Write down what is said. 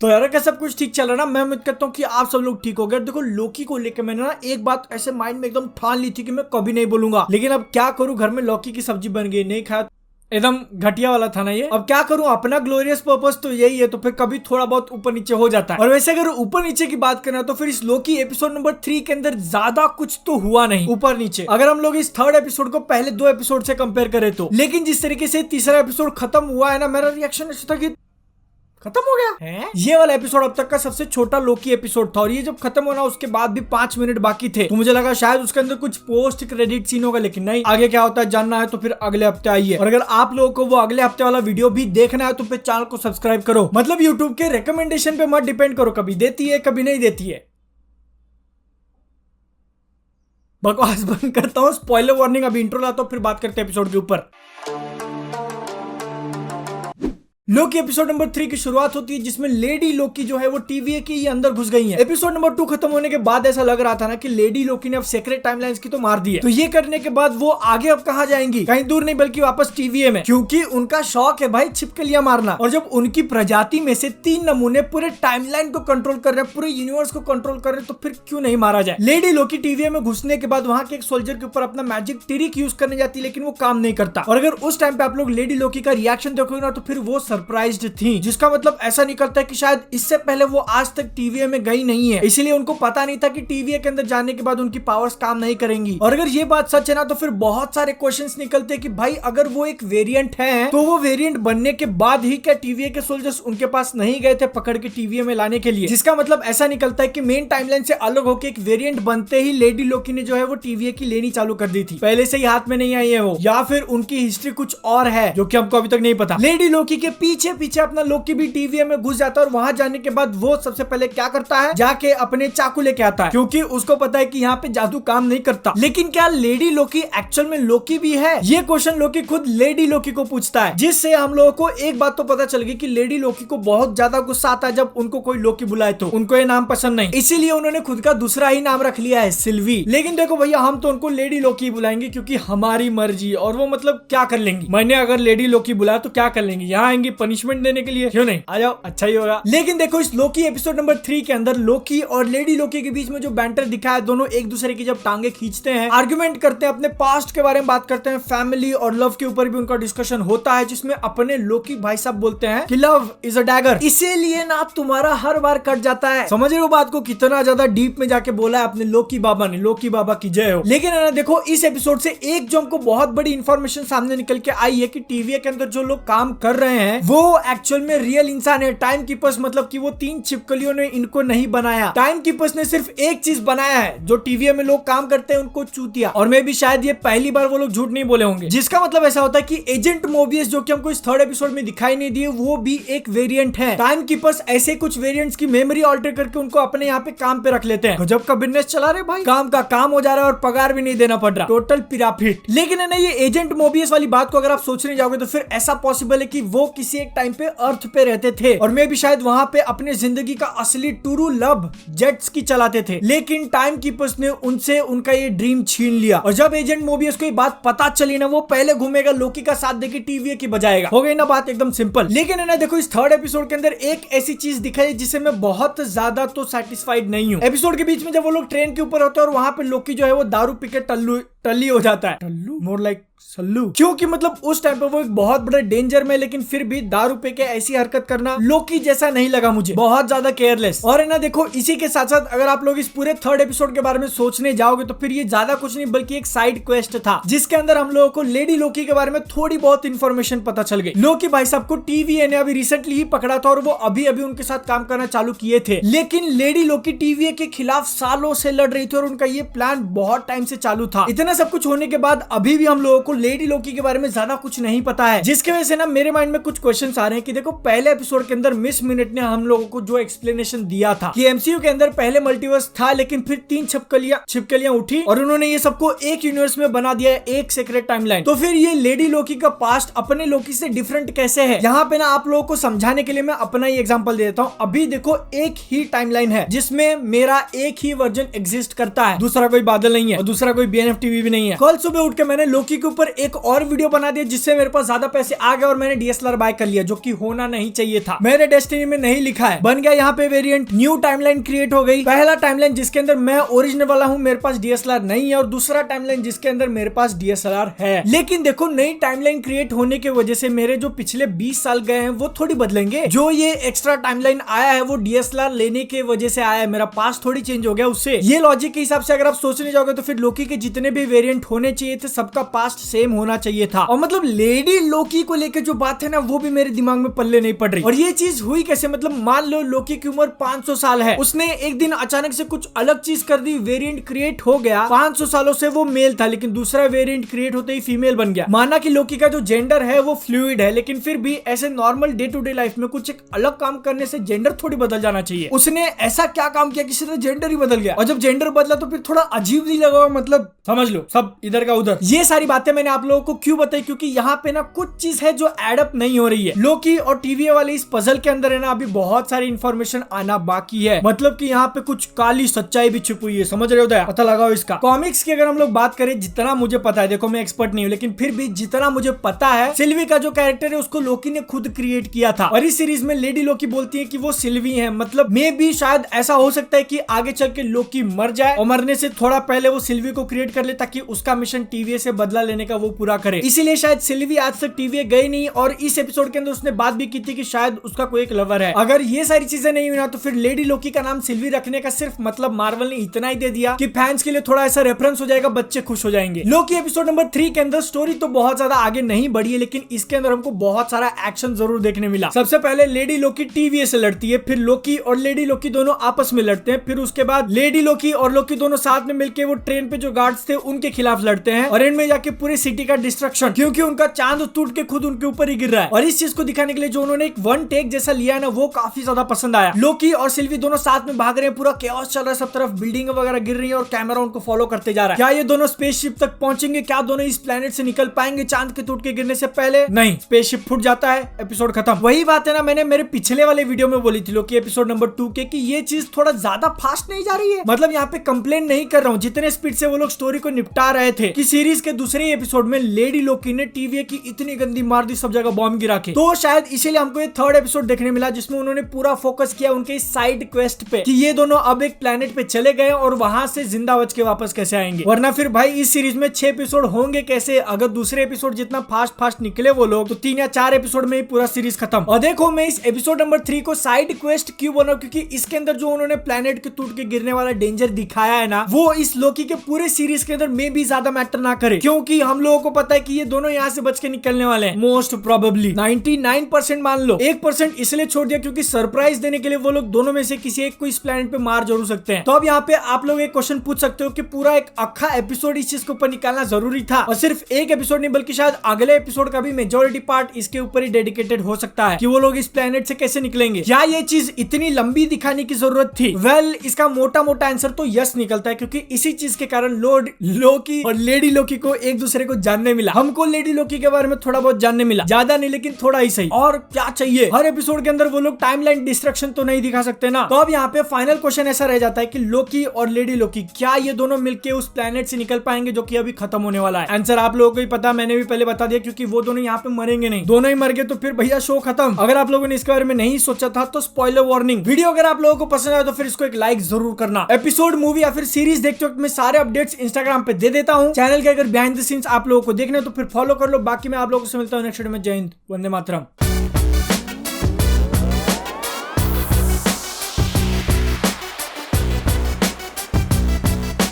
तो यार क्या सब कुछ ठीक चल रहा है ना। मैं उम्मीद करता हूँ कि आप सब लोग ठीक हो गए। देखो लौकी को लेकर मैंने ना एक बात ऐसे माइंड में एकदम ठान ली थी कि मैं कभी नहीं बोलूंगा, लेकिन अब क्या करूँ, घर में लौकी की सब्जी बन गई, नहीं खाया, एकदम घटिया वाला था ना ये। अब क्या करूं, अपना ग्लोरियस पर्पस तो यही है, तो फिर कभी थोड़ा बहुत ऊपर नीचे हो जाता है। और वैसे अगर ऊपर नीचे की बात करें तो फिर इस लौकी एपिसोड नंबर 3 के अंदर ज्यादा कुछ तो हुआ नहीं ऊपर नीचे, अगर हम लोग इस थर्ड एपिसोड को पहले 2 एपिसोड से कंपेयर करें तो। लेकिन जिस तरीके से तीसरा एपिसोड खत्म हुआ है ना, मेरा रिएक्शन ऐसा था कि खत्म हो गया है। ये वाला एपिसोड अब तक का सबसे छोटा लौकी एपिसोड था, और ये जब खत्म होना उसके बाद भी 5 मिनट बाकी थे, तो मुझे लगा शायद उसके अंदर कुछ पोस्ट क्रेडिट सीन होगा, लेकिन नहीं। आगे क्या होता है जानना है तो फिर अगले हफ्ते आइए। और अगर आप लोगों को वो अगले हफ्ते वाला वीडियो भी देखना है तो फिर चैनल को सब्सक्राइब करो। मतलब यूट्यूब के रिकमेंडेशन पे मत डिपेंड करो, कभी देती है कभी नहीं देती है। बकवास बंद करता हूँ, स्पॉइलर वार्निंग, अभी इंट्रो लाता हूँ, फिर बात करते हैं एपिसोड के ऊपर। लोकी एपिसोड नंबर 3 की शुरुआत होती है, जिसमें लेडी लोकी जो है वो टीवीए के ही अंदर घुस गई है। एपिसोड नंबर 2 खत्म होने के बाद ऐसा लग रहा था ना कि लेडी लोकी ने अब सीक्रेट टाइमलाइंस की तो मार दी है। तो ये करने के बाद वो आगे अब कहां जाएंगी, कहीं दूर नहीं बल्कि वापस टीवीए में, क्योंकि उनका शौक है भाई छिपकलियां मारना। और जब उनकी प्रजाति में से 3 नमूने पूरे टाइमलाइन को कंट्रोल कर रहे हैं, पूरे यूनिवर्स को कंट्रोल कर रहे हैं, तो फिर क्यों नहीं मारा जाए। लेडी लोकी टीवीए में घुसने के बाद वहां के एक सोल्जर के ऊपर अपना मैजिक ट्रिक यूज करने जाती है, लेकिन वो काम नहीं करता। और अगर उस टाइम पे आप लोग लेडी लोकी का रिएक्शन देखोगे ना, तो फिर वो सरप्राइज्ड थी, जिसका मतलब ऐसा निकलता है कि शायद इससे पहले वो आज तक टीवीए में गई नहीं है, इसीलिए उनको पता नहीं था कि टीवीए के अंदर जाने के बाद उनकी पावर्स काम नहीं करेंगी। और अगर ये बात सच है ना, तो फिर बहुत सारे क्वेश्चंस निकलते हैं कि भाई अगर वो एक वेरिएंट है, तो वो वेरिएंट बनने के बाद ही क्या टीवीए के सोल्जर्स उनके पास नहीं गए थे पकड़ के टीवीए में लाने के लिए। जिसका मतलब ऐसा निकलता है कि मेन टाइमलाइन से अलग होकर एक वेरिएंट बनते ही लेडी लोकी ने जो है वो टीवीए की लेनी चालू कर दी थी, पहले से ही हाथ में नहीं आई है वो, या फिर उनकी हिस्ट्री कुछ और है जो कि हमको अभी तक नहीं पता। लेडी लोकी के पीछे पीछे अपना लोकी भी टीवीए में घुस जाता है, और वहां जाने के बाद वो सबसे पहले क्या करता है, जाके अपने चाकू लेके आता है, क्योंकि उसको पता है कि यहाँ पे जादू काम नहीं करता। लेकिन क्या लेडी लोकी एक्चुअल में लोकी भी है, ये क्वेश्चन लोकी खुद लेडी लोकी को पूछता है, जिससे हम लोगों को एक बात तो पता चल गई कि लेडी लोकी को बहुत ज्यादा गुस्सा आता है जब उनको कोई लोकी बुलाए, तो उनको ये नाम पसंद नहीं, इसीलिए उन्होंने खुद का दूसरा ही नाम रख लिया है, सिल्वी। लेकिन देखो भैया, हम तो उनको लेडी लोकी बुलाएंगे क्योंकि हमारी मर्जी, और वो मतलब क्या कर लेंगी, मैंने अगर लेडी लोकी बुलाया तो क्या कर लेंगी, यहाँ आएंगी पनिशमेंट देने के लिए, क्यों नहीं, आ जाओ, अच्छा ही होगा। लेकिन देखो इस लोकी एपिसोड नंबर 3 के अंदर लोकी और लेडी लोकी के बीच में जो बैंटर दिखा है, दोनों एक दूसरे की जब टांगे खींचते हैं, आर्गुमेंट करते हैं, अपने पास्ट के बारे में बात करते हैं, फैमिली और लव के ऊपर भी उनका डिस्कशन होता है, जिसमें अपने लोकी भाई साहब बोलते हैं कि लव इज अ डैगर, इसीलिए ना तुम्हारा हर बार कट जाता है। समझ रहे हो बात को, कितना ज्यादा डीप में जाके बोला है अपने लोकी बाबा ने, लोकी बाबा की जय हो। लेकिन है ना, देखो इस एपिसोड से एक जो हमको बहुत बड़ी इंफॉर्मेशन सामने निकल के आई है कि टीवीए के अंदर जो लोग काम कर रहे हैं वो एक्चुअल में रियल इंसान है, टाइम कीपर्स, मतलब कि वो 3 छिपकलियों ने इनको नहीं बनाया, टाइम कीपर्स ने सिर्फ एक चीज बनाया है, जो टीवीए में लोग काम करते हैं उनको चूतिया। और मैं भी शायद ये पहली बार वो लोग झूठ नहीं बोले होंगे, जिसका मतलब ऐसा होता है कि एजेंट मोबियस जो कि हमको इस थर्ड एपिसोड में दिखाई नहीं दिए, वो भी एक वेरिएंट है। टाइम कीपर्स ऐसे कुछ वेरिएंट्स की मेमोरी ऑल्टर करके उनको अपने यहाँ पे काम पे रख लेते हैं। गजब का बिजनेस चला रहे भाई, काम का काम हो जा रहा है और पगार भी नहीं देना पड़ रहा, टोटल पिराफिट। लेकिन है ना, ये एजेंट मोबियस वाली बात को अगर आप सोचने जाओगे तो फिर ऐसा पॉसिबल है कि वो किसी एक टाइम पे अर्थ पे रहते थे, और मैं भी शायद वहां पे अपने जिंदगी का असली टूरू लव जेट्स की चलाते थे, लेकिन टाइम कीपर्स ने उनसे उनका ये ड्रीम छीन लिया। और जब एजेंट मोबियस को ये बात पता चली ना, वो पहले घूमेगा लोकी का साथ देके टीवीए की बजाएगा। हो गई ना बात एकदम सिंपल। लेकिन है ना, देखो इस थर्ड एपिसोड के अंदर एक ऐसी चीज दिखाई जिससे मैं बहुत ज्यादा तो सेटिस्फाइड नहीं हूँ। एपिसोड के बीच में जब वो लोग ट्रेन के ऊपर होते हैं और वहां पे लोकी जो है वो दारू पी के टल्ली हो जाता है, टल्लू मोर लाइक सल्लू, क्योंकि मतलब उस टाइम पे वो एक बहुत बड़े डेंजर में, लेकिन फिर भी दारू पे के ऐसी हरकत करना लोकी जैसा नहीं लगा मुझे, बहुत ज्यादा केयरलेस। और है ना, देखो इसी के साथ साथ अगर आप लोग इस पूरे थर्ड एपिसोड के बारे में सोचने जाओगे तो फिर ये ज्यादा कुछ नहीं बल्कि एक साइड क्वेस्ट था, जिसके अंदर हम लोगों को लेडी लोकी के बारे में थोड़ी बहुत इन्फॉर्मेशन पता चल गई। लोकी भाई साहब को टीवीए ने अभी रिसेंटली ही पकड़ा था, और वो अभी अभी उनके साथ काम करना चालू किए थे, लेकिन लेडी लोकी टीवीए के खिलाफ सालों से लड़ रही थी, और उनका ये प्लान बहुत टाइम से चालू था। इतना सब कुछ होने के बाद अभी भी हम लोगों को लेडी लोकी के बारे में ज्यादा कुछ नहीं पता है, जिसकी वजह से ना मेरे माइंड में कुछ क्वेश्चंस आ रहे हैं कि देखो पहले एपिसोड के अंदर मिस मिनट ने हम लोगों को जो एक्सप्लेनेशन दिया था कि एमसीयू के अंदर पहले मल्टीवर्स था, लेकिन फिर 3 छिपकलियां उठी और उन्होंने ये सबको एक यूनिवर्स में बना दिया, एक सीक्रेट टाइमलाइन। तो फिर ये लेडी लोकी का पास्ट अपने लोकी से डिफरेंट कैसे है, यहाँ पे ना आप लोगों को समझाने के लिए मैं अपना ही एग्जांपल दे देता हूँ। अभी देखो एक ही टाइमलाइन है जिसमें मेरा एक ही वर्जन एग्जिस्ट करता है, दूसरा कोई बादल नहीं है और दूसरा कोई बीएनएफ टीवी भी नहीं है। कल सुबह उठ के मैंने लोकी के ऊपर एक और वीडियो बना दिया जिससे मेरे पास ज्यादा पैसे आ गए और मैंने डीएसएलआर बाय कर लिया, जो कि होना नहीं चाहिए था। मेरे डेस्टिनी में नहीं लिखा है। बन गया यहाँ पे वेरिएंट, न्यू टाइमलाइन क्रिएट हो गई। पहला टाइमलाइन जिसके अंदर मैं ओरिजिनल वाला हूँ, मेरे पास डीएसएलआर नहीं है, और दूसरा टाइमलाइन जिसके अंदर मेरे पास डीएसएलआर है। लेकिन देखो, नई टाइमलाइन क्रिएट होने की वजह से मेरे जो पिछले 20 साल गए हैं वो थोड़ी बदलेंगे। जो ये एक्स्ट्रा टाइमलाइन आया है वो डीएसएलआर लेने की वजह से आया है, मेरा पास्ट थोड़ी चेंज हो गया उससे। ये लॉजिक के हिसाब से अगर आप सोचने जाओगे तो फिर लोकी के जितने भी वेरिएंट होने चाहिए थे सबका पास्ट सेम होना चाहिए था। और मतलब लेडी लोकी को लेकर जो बात है ना, वो भी मेरे दिमाग में पल्ले नहीं पड़ रही। और ये चीज हुई कैसे? मतलब मान लो लोकी की उम्र 500 साल है, उसने एक दिन अचानक से कुछ अलग चीज कर दी, वेरिएंट क्रिएट हो गया। 500 सालों से वो मेल था, लेकिन दूसरा वेरिएंट क्रिएट होते ही फीमेल बन गया। माना कि लोकी का जो जेंडर है वो फ्लूइड है, लेकिन फिर भी ऐसे normal day to day life में कुछ एक अलग काम करने से जेंडर थोड़ी बदल जाना चाहिए। उसने ऐसा क्या काम किया किसी तरह जेंडर ही बदल गया, और जब जेंडर बदला तो फिर थोड़ा अजीब नहीं लगा? मतलब समझ लो, सब इधर का उधर। ये सारी बातें मैंने आप लोगों को क्यों बताई? क्योंकि यहाँ पे ना कुछ चीज है जो एडअप नहीं हो रही है। लोकी और टीवीए वाले इस पजल के अंदर है ना, अभी बहुत सारी इंफॉर्मेशन आना बाकी है। मतलब कि यहाँ पे कुछ काली सच्चाई भी छुपी हुई है, समझ रहे हो? दया पता लगाओ इसका। कॉमिक्स की अगर हम लोग बात करें, जितना मुझे पता है, देखो मैं एक्सपर्ट नहीं हूँ, लेकिन फिर भी जितना मुझे पता है, सिल्वी का जो कैरेक्टर है उसको लोकी ने खुद क्रिएट किया था। और इस सीरीज में लेडी लोकी बोलती है कि वो सिल्वी है। मतलब मे भी शायद ऐसा हो सकता है कि आगे चल के लोकी मर जाए और मरने से थोड़ा पहले वो सिल्वी को क्रिएट कर ले, ताकि उसका मिशन टीवीए से बदला लेने का वो पूरा करे। इसीलिए शायद सिल्वी आज तक टीवीए गई नहीं, और इस एपिसोड के अंदर उसने बात भी की थी कि शायद उसका कोई एक लवर है। अगर ये सारी चीजें नहीं हुई ना, तो फिर लेडी लोकी का नाम सिल्वी रखने का सिर्फ मतलब मार्वल ने इतना ही दे दिया कि फैंस के लिए थोड़ा ऐसा रेफरेंस हो जाएगा, बच्चे खुश हो जाएंगे। लोकी एपिसोड नंबर 3 के अंदर स्टोरी तो बहुत ज्यादा आगे नहीं बढ़ी है, लेकिन इसके अंदर हमको बहुत सारा एक्शन जरूर देखने मिला। सबसे पहले लेडी लोकी टीवीए से लड़ती है, फिर लोकी और लेडी लोकी दोनों आपस में लड़ते हैं, फिर उसके बाद लेडी लोकी और लोकी दोनों साथ में मिलकर वो ट्रेन पे जो गार्ड्स थे उनके खिलाफ लड़ते हैं, और एंड में जाके पूरी सिटी का डिस्ट्रक्शन, क्योंकि उनका चांद टूट के खुद उनके ऊपर ही गिर रहा है। और इस चीज को दिखाने के लिए जो उन्होंने एक वन टेक जैसा लिया है ना, वो काफी ज्यादा पसंद आया। लोकी और सिल्वी दोनों साथ में भाग रहे हैं, पूरा केओस चल रहा है, सब तरफ बिल्डिंग वगैरह गिर रही है और कैमरा उनको फॉलो करते जा रहा है। क्या ये दोनों स्पेसशिप तक पहुंचेंगे? क्या दोनों इस प्लेनेट से निकल पाएंगे चांद के टूट के गिरने से पहले? नहीं, स्पेसशिप फूट जाता है, एपिसोड खत्म। वही बात है ना, मैंने मेरे पिछले वाले वीडियो में बोली थी लोकी एपिसोड नंबर 2 के, कि ये चीज थोड़ा ज्यादा फास्ट नहीं जा रही है। मतलब यहाँ पे कंप्लेन नहीं कर रहा हूँ, जितने स्पीड से वो लोग स्टोरी को निपटा रहे थे कि सीरीज के दूसरे एपिसोड में लेडी लोकी ने टीवीए की इतनी गंदी मार दी सब जगह बॉम्ब गिरा के, तो शायद इसीलिए हमको ये थर्ड एपिसोड देखने मिला, जिसमें उन्होंने पूरा फोकस किया उनके साइड क्वेस्ट पे, कि ये दोनों अब एक प्लेनेट पे चले गए और वहां से जिंदा बच के वापस कैसे आएंगे। वरना फिर भाई इस सीरीज में 6 एपिसोड होंगे कैसे? अगर दूसरे एपिसोड जितना फास्ट निकले वो लोग, तो 3 या 4 एपिसोड में ही पूरा सीरीज खत्म। और देखो, मैं इस एपिसोड नंबर 3 को साइड क्वेस्ट क्यों बना, क्योंकि इसके अंदर जो उन्होंने प्लेनेट के टूट के गिरने वाला डेंजर दिखाया है ना, वो इस लोकी के पूरे सीरीज के अंदर में भी ज्यादा मैटर ना करे, क्योंकि हम लोगों को पता है कि ये दोनों यहाँ से बच के निकलने वाले हैं। मोस्ट प्रोबेबली 99% मान लो, 1% इसलिए छोड़ दिया क्योंकि सरप्राइज देने के लिए वो लोग दोनों में से किसी एक को इस प्लेनेट पे मार जरूर सकते हैं। तो अब यहाँ पे आप लोग एक क्वेश्चन पूछ सकते हो कि पूरा एक अक्खा एपिसोड इस चीज के ऊपर निकालना जरूरी था? और सिर्फ एक एपिसोड नहीं, बल्कि शायद अगले एपिसोड का भी मेजोरिटी पार्ट इसके ऊपर ही डेडिकेटेड हो सकता है कि वो लोग इस प्लेनेट से कैसे निकलेंगे। क्या ये चीज इतनी लंबी दिखाने की जरूरत थी? वेल, इसका मोटा मोटा आंसर तो यस निकलता है, क्योंकि इसी चीज के कारण लोकी और लेडी लोकी को एक दूसरे को जानने मिला। हमको लेडी लोकी के बारे में थोड़ा बहुत जानने मिला, ज्यादा नहीं लेकिन थोड़ा ही सही। और क्या चाहिए? हर एपिसोड के अंदर वो लोग टाइमलाइन डिस्ट्रक्शन तो नहीं दिखा सकते ना। तो अब यहाँ पे फाइनल क्वेश्चन ऐसा रह जाता है कि लोकी और लेडी लोकी क्या ये दोनों मिलके उस प्लेनेट से निकल पाएंगे जो कि अभी खत्म होने वाला है? आंसर आप लोगों को ही पता, मैंने भी पहले बता दिया, क्योंकि वो दोनों यहाँ पे मरेंगे नहीं। दोनों ही मर गए तो फिर भैया शो खत्म। अगर आप लोगों ने इसके बारे में नहीं सोचा था तो स्पॉइलर वार्निंग। वीडियो अगर आप लोगों को पसंद आया तो फिर इसको एक लाइक जरूर करना। एपिसोड, मूवी या फिर सीरीज देखते वक्त मैं सारे अपडेट्स इंस्टाग्राम पे दे देता हूँ। चैनल के अगर बिहाइंड द सीन्स आप लोगों को देखना है तो फिर फॉलो कर लो। बाकी मैं आप लोगों से मिलता हूँ नेक्स्ट वीडियो में। जय हिंद, वंदे मातरम।